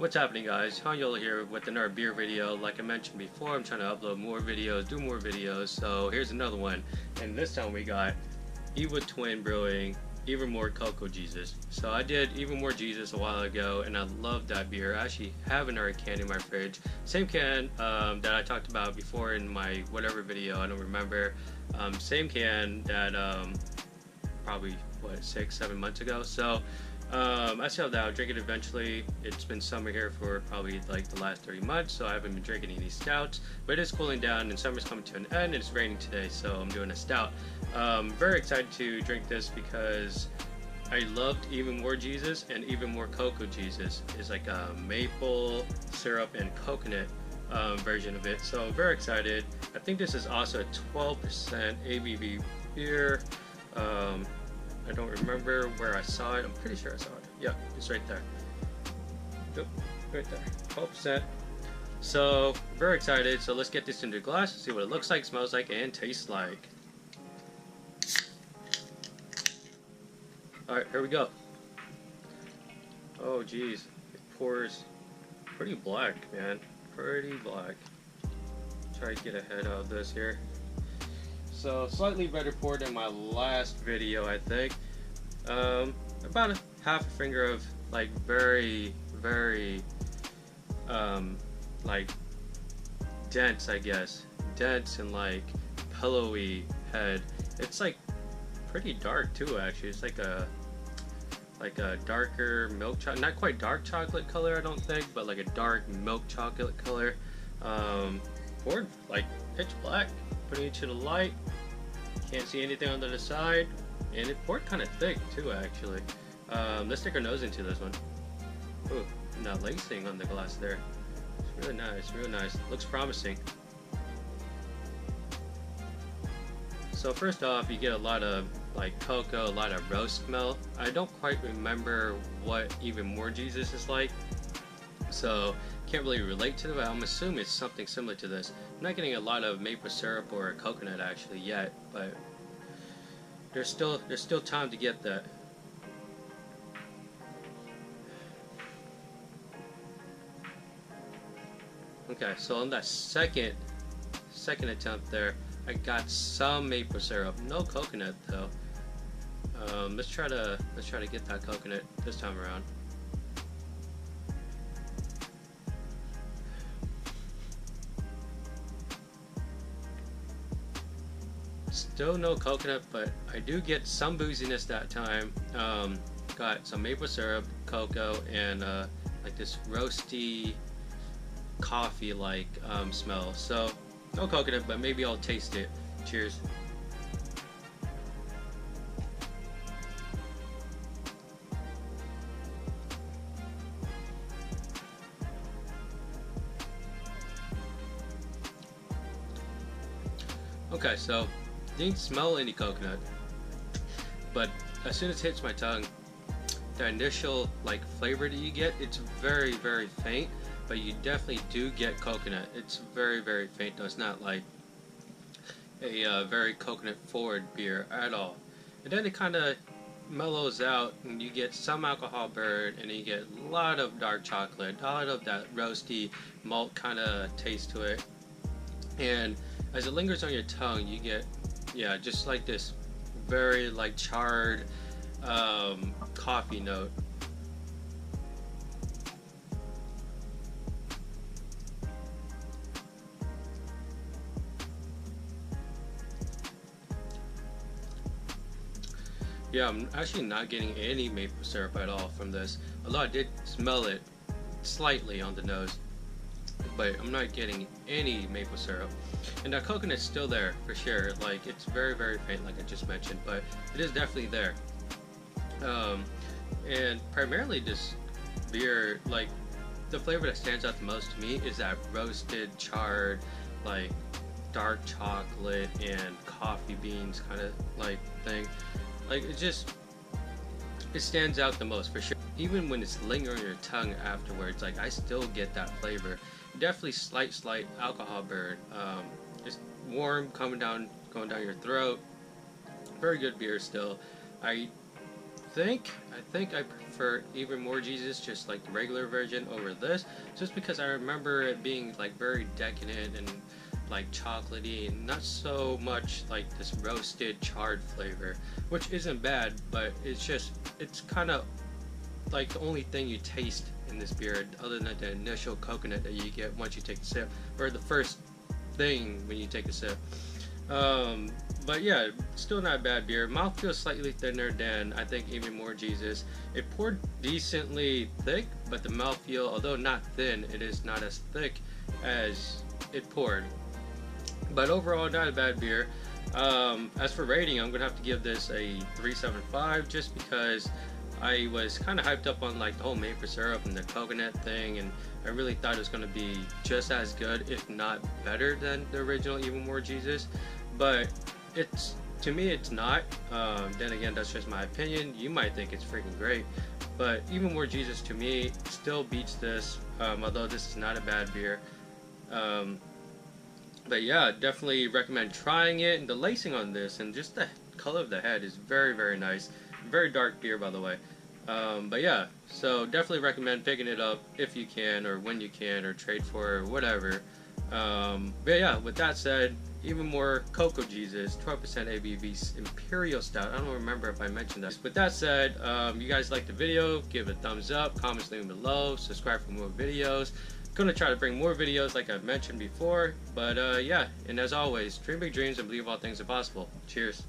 What's happening, guys? Hanyola here with another beer video. Like I mentioned before, I'm trying to upload more videos, do more videos, so here's another one. And this time we got Eva Twin Brewing Even More Coco Jesus. So I did Even More Jesus a while ago, and I love that beer. I actually have another can in my fridge. Same can that I talked about before in my whatever video, I don't remember. Same can that probably, what, 6-7 months ago. So I still have that. I'll drink it eventually. It's been summer here for probably like the last 30 months, so I haven't been drinking any stouts, but it is cooling down and summer's coming to an end and it's raining today, so I'm doing a stout. Very excited to drink this because I loved Even More Jesus, and Even More Coco Jesus is like a maple syrup and coconut version of it, so very excited. I think this is also a 12% ABV beer. I don't remember where I saw it. I'm pretty sure I saw it. Yeah, it's right there. Yep, right there. 12%. So, very excited. So let's get this into a glass and see what it looks like, smells like, and tastes like. Alright, here we go. Oh, geez. It pours pretty black, man. Pretty black. Try to get ahead of this here. So, slightly better pour than my last video, I think. About a half a finger of like very like dense, I guess. Dense and like pillowy head. It's like pretty dark too, actually. It's like a darker milk chocolate, not quite dark chocolate color, I don't think, but like a dark milk chocolate color. Poured like pitch black. Putting it to the light, can't see anything on the other side, and it poured kind of thick too, actually. Let's stick our nose into this one. Ooh, not lacing on the glass there. It's really nice, really nice. Looks promising. So first off, you get a lot of like cocoa, a lot of roast smell. I don't quite remember what Even More Jesus is like, so can't really relate to it, but I'm assuming it's something similar to this. I'm not getting a lot of maple syrup or coconut actually yet, but there's still time to get that. Okay, so on that second attempt there, I got some maple syrup, no coconut though. Let's try to get that coconut this time around. Still no coconut, but I do get some booziness that time. Got some maple syrup, cocoa, and like this roasty coffee-like smell. So no coconut, but maybe I'll taste it. Cheers. Okay, so didn't smell any coconut, but as soon as it hits my tongue, the initial like flavor that you get, it's very faint, but you definitely do get coconut. It's very faint though. It's not like a very coconut forward beer at all. And then it kind of mellows out and you get some alcohol burn, and then you get a lot of dark chocolate, a lot of that roasty malt kind of taste to it. And as it lingers on your tongue, you get, yeah, just like this very like charred coffee note. Yeah, I'm actually not getting any maple syrup at all from this, although I did smell it slightly on the nose, but I'm not getting any maple syrup. And that coconut's still there for sure. Like, it's very faint, like I just mentioned, but it is definitely there. And primarily this beer, like, the flavor that stands out the most to me is that roasted, charred, like dark chocolate and coffee beans kind of like thing. Like, it stands out the most for sure. Even when it's lingering on your tongue afterwards, like, I still get that flavor. Definitely slight alcohol burn. It's warm, going down your throat. Very good beer still. I think I prefer Even More Jesus, just like the regular version, over this, just because I remember it being like very decadent and like chocolatey, and not so much like this roasted charred flavor, which isn't bad, but it's kind of like the only thing you taste in this beer, other than the initial coconut that you get once you take a sip, or the first thing when you take a sip. But yeah, still not a bad beer. Mouth feels slightly thinner than I think Even More Jesus. It poured decently thick, but the mouthfeel, although not thin, it is not as thick as it poured. But overall, not a bad beer. As for rating, I'm gonna have to give this a 3.75, just because I was kind of hyped up on like the whole maple syrup and the coconut thing, and I really thought it was going to be just as good, if not better, than the original Even More Jesus. But to me it's not. Then again, that's just my opinion. You might think it's freaking great, but Even More Jesus to me still beats this, although this is not a bad beer. But yeah, definitely recommend trying it. And the lacing on this and just the color of the head is very, very nice. Very dark beer, by the way. But yeah, so definitely recommend picking it up if you can, or when you can, or trade for it, or whatever. But yeah, with that said, Even More Coco Jesus, 12% ABV Imperial Stout. I don't remember if I mentioned that. With that said, you guys like the video, give it a thumbs up, comments leave below, subscribe for more videos. Gonna try to bring more videos like I've mentioned before. But yeah, and as always, dream big dreams and believe all things are possible. Cheers.